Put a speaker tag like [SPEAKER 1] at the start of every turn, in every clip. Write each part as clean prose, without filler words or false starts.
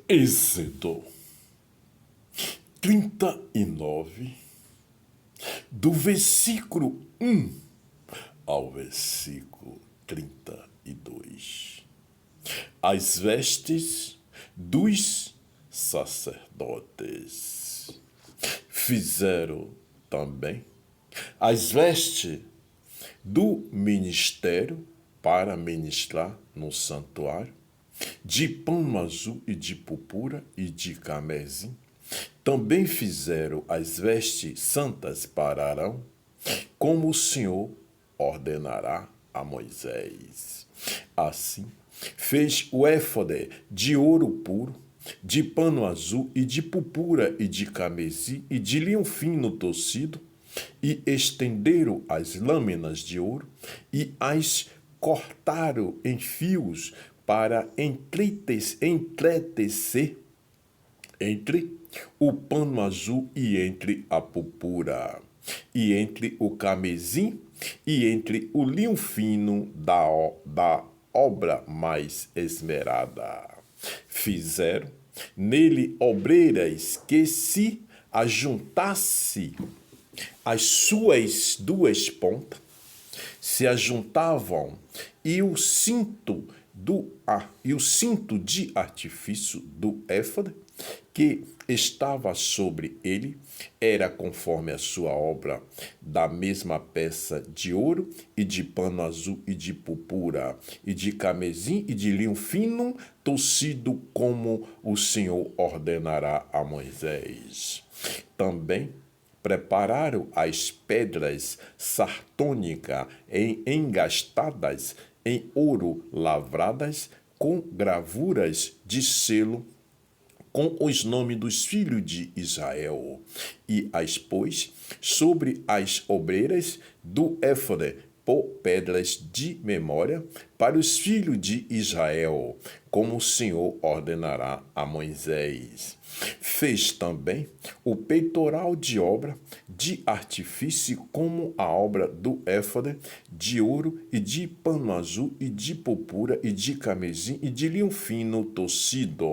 [SPEAKER 1] Êxodo 39, do versículo 1 ao versículo 32. As vestes dos sacerdotes. Fizeram também as vestes do ministério para ministrar no santuário, de pano azul e de purpura e de carmesim. Também fizeram as vestes santas para Arão, como o Senhor ordenará a Moisés. Assim, fez o éfode de ouro puro, de pano azul e de purpura e de carmesim e de linho fino tecido, e estenderam as lâminas de ouro e as cortaram em fios para entretecer entre o pano azul e entre a purpura, e entre o carmesim e entre o linho fino da obra mais esmerada. Fizeram nele obreiras que se ajuntasse as suas duas pontas, se ajuntavam, e o cinto de artifício do éfode que estava sobre ele era conforme a sua obra, da mesma peça de ouro e de pano azul e de purpura e de carmesim e de linho fino tecido, como o Senhor ordenará a Moisés. Também prepararam as pedras sardônicas engastadas em ouro, lavradas com gravuras de selo, com os nomes dos filhos de Israel, e as pôs sobre as obreiras do éfode por pedras de memória para os filhos de Israel, como o Senhor ordenará a Moisés. Fez também o peitoral de obra de artifício, como a obra do éfode, de ouro e de pano azul e de purpura e de carmesim e de linho fino tecido.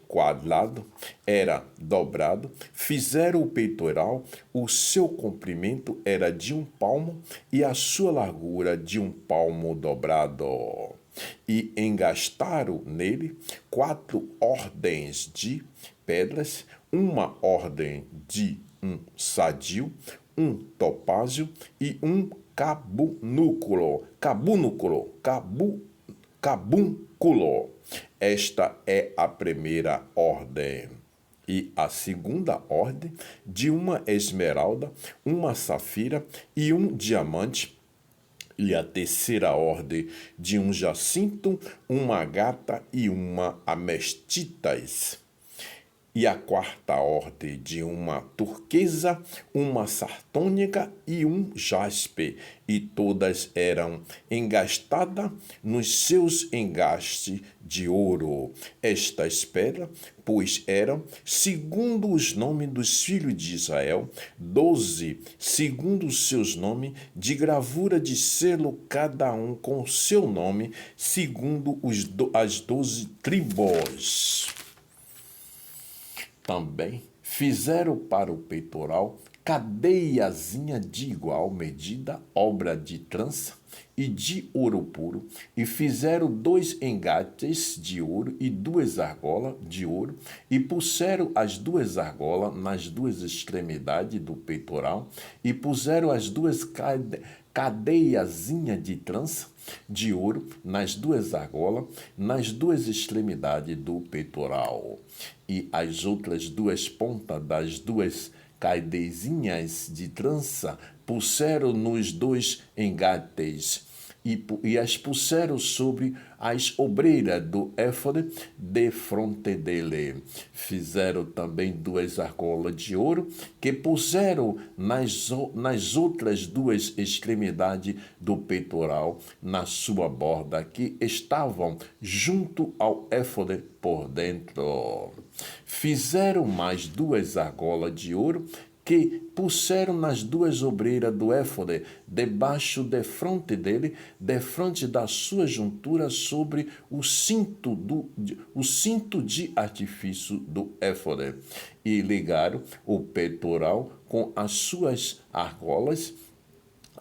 [SPEAKER 1] Quadrado era dobrado. Fizeram o peitoral, o seu comprimento era de 1 palmo e a sua largura de 1 palmo dobrado. E engastaram nele 4 ordens de pedras, uma ordem de um sadio, um topázio e um cabúnculo. Esta é a primeira ordem. E a segunda ordem, de uma esmeralda, uma safira e um diamante. E a terceira ordem, de um jacinto, uma ágata e uma amestitas. E a quarta ordem, de uma turquesa, uma sardônica e um jaspe, e todas eram engastadas nos seus engastes de ouro. Estas pedras, pois, eram, segundo os nomes dos filhos de Israel, 12, segundo os seus nomes, de gravura de selo, cada um com o seu nome, segundo as 12 tribos. Também fizeram para o peitoral cadeiazinha de igual medida, obra de trança e de ouro puro, e fizeram 2 engates de ouro e 2 argolas de ouro, e puseram as 2 argolas nas 2 extremidades do peitoral, e puseram as 2 cadeiazinha de trança de ouro nas 2 argolas, nas 2 extremidades do peitoral, e as outras 2 pontas das 2 cadeiazinhas de trança puseram nos 2 engates, e as puseram sobre as obreiras do éfode de fronte dele. Fizeram também 2 argolas de ouro, que puseram nas outras 2 extremidades do peitoral, na sua borda, que estavam junto ao éfode por dentro. Fizeram mais 2 argolas de ouro, que puseram nas duas obreiras do éfode, debaixo de fronte dele, de frente da sua juntura, sobre o cinto de artifício do éfode, e ligaram o peitoral com as suas argolas,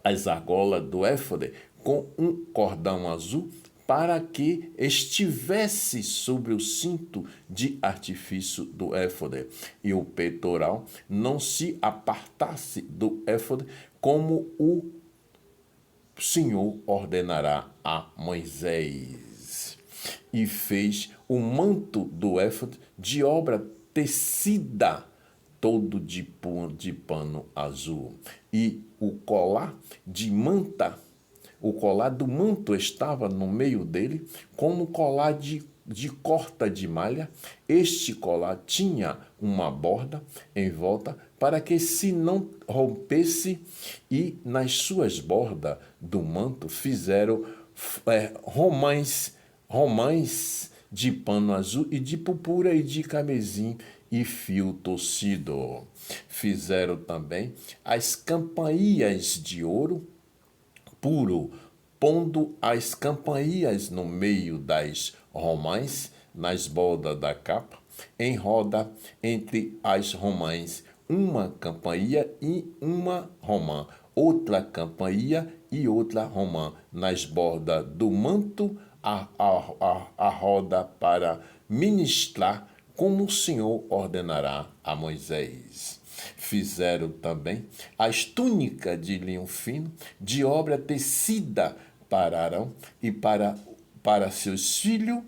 [SPEAKER 1] as argolas do éfode, com um cordão azul, para que estivesse sobre o cinto de artifício do éfode, e o peitoral não se apartasse do éfode, como o Senhor ordenará a Moisés. E fez o manto do éfode de obra tecida, todo de pano azul, e o colar de manta. O colar do manto estava no meio dele, como colar de corta de malha. Este colar tinha uma borda em volta, para que se não rompesse, e nas suas bordas do manto fizeram romãs de pano azul e de purpura e de camesim e fio torcido. Fizeram também as campainhas de ouro puro, pondo as campainhas no meio das romãs, nas bordas da capa, em roda entre as romãs, uma campainha e uma romã, outra campainha e outra romã, nas bordas do manto, a roda, para ministrar, como o Senhor ordenará a Moisés. Fizeram também as túnicas de linho fino, de obra tecida para Arão e para seus filhos,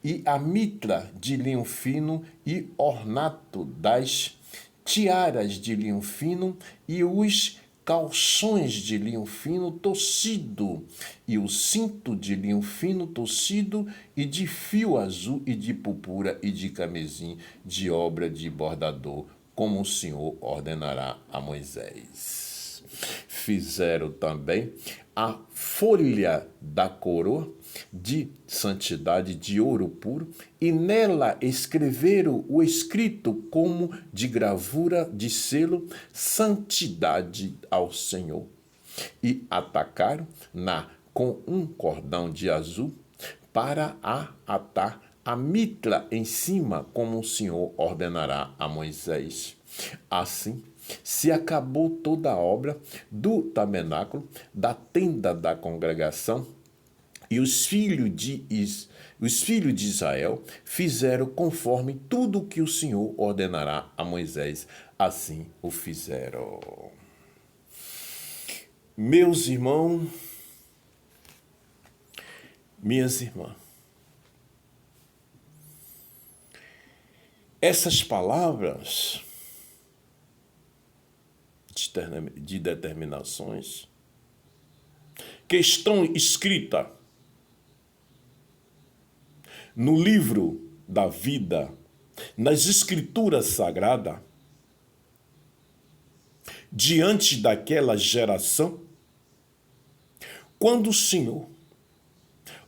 [SPEAKER 1] e a mitra de linho fino e ornato das tiaras de linho fino e os calções de linho fino torcido, e o cinto de linho fino torcido, e de fio azul e de purpura e de camesim, de obra de bordador, como o Senhor ordenará a Moisés. Fizeram também a folha da coroa de santidade de ouro puro, e nela escreveram o escrito como de gravura de selo, santidade ao Senhor. E atacaram com um cordão de azul, para atar a mitra em cima, como o Senhor ordenará a Moisés. Assim se acabou toda a obra do tabernáculo, da tenda da congregação, e os filhos de Israel fizeram conforme tudo o que o Senhor ordenará a Moisés. Assim o fizeram. Meus irmãos, minhas irmãs, essas palavras de determinações que estão escritas no livro da vida, nas escrituras sagradas, diante daquela geração, quando o Senhor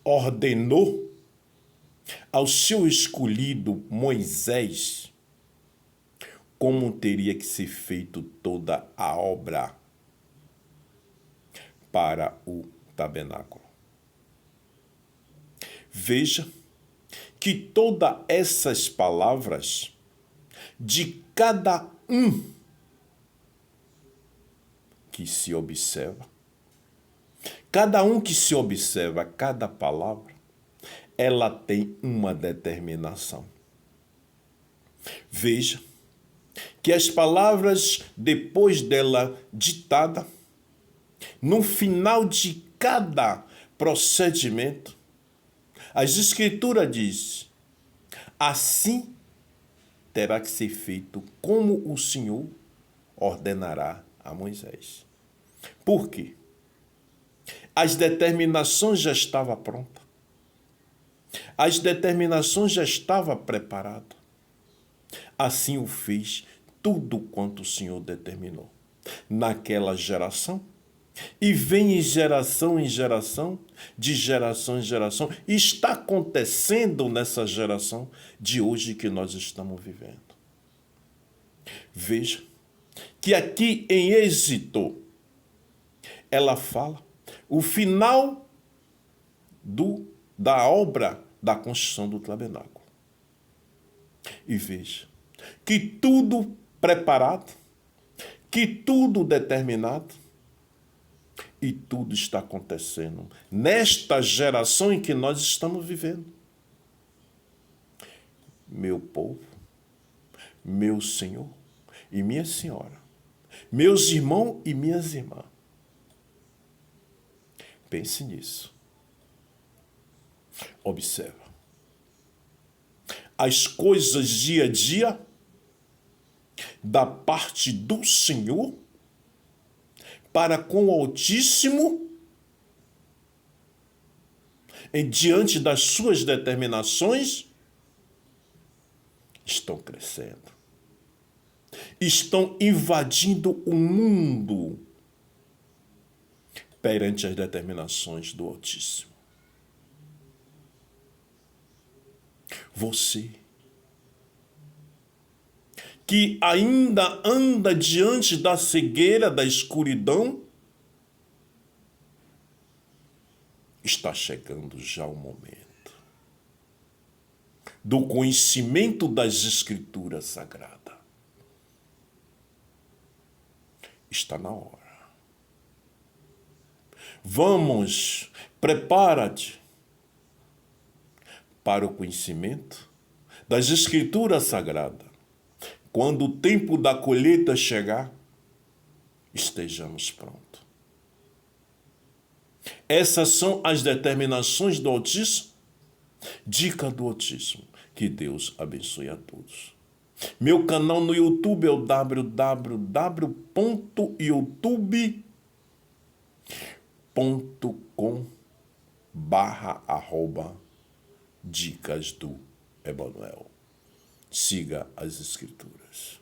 [SPEAKER 1] ordenou ao seu escolhido Moisés como teria que ser feito toda a obra para o tabernáculo. Veja que todas essas palavras de cada um que se observa, cada um que se observa cada palavra, ela tem uma determinação. Veja que as palavras, depois dela ditada, no final de cada procedimento, as Escrituras diz: assim terá que ser feito como o Senhor ordenará a Moisés. Por quê? As determinações já estavam prontas. As determinações já estavam preparadas. Assim o fez tudo quanto o Senhor determinou naquela geração, e vem em geração, de geração em geração, e está acontecendo nessa geração de hoje que nós estamos vivendo. Veja que aqui em Êxodo, ela fala o final da obra da construção do tabernáculo. E veja que tudo preparado, que tudo determinado, e tudo está acontecendo nesta geração em que nós estamos vivendo. Meu povo, meu Senhor e minha Senhora, meus irmãos e minhas irmãs, pense nisso. Observa. As coisas dia a dia da parte do Senhor para com o Altíssimo e diante das suas determinações estão crescendo. Estão invadindo o mundo perante as determinações do Altíssimo. Você que ainda anda diante da cegueira, da escuridão, está chegando já o momento do conhecimento das Escrituras Sagradas. Está na hora. Vamos, prepara-te para o conhecimento das Escrituras Sagradas. Quando o tempo da colheita chegar, estejamos prontos. Essas são as determinações do Altíssimo. Dica do Altíssimo. Que Deus abençoe a todos. Meu canal no YouTube é o www.youtube.com/dicas do Emanuel. Siga as Escrituras.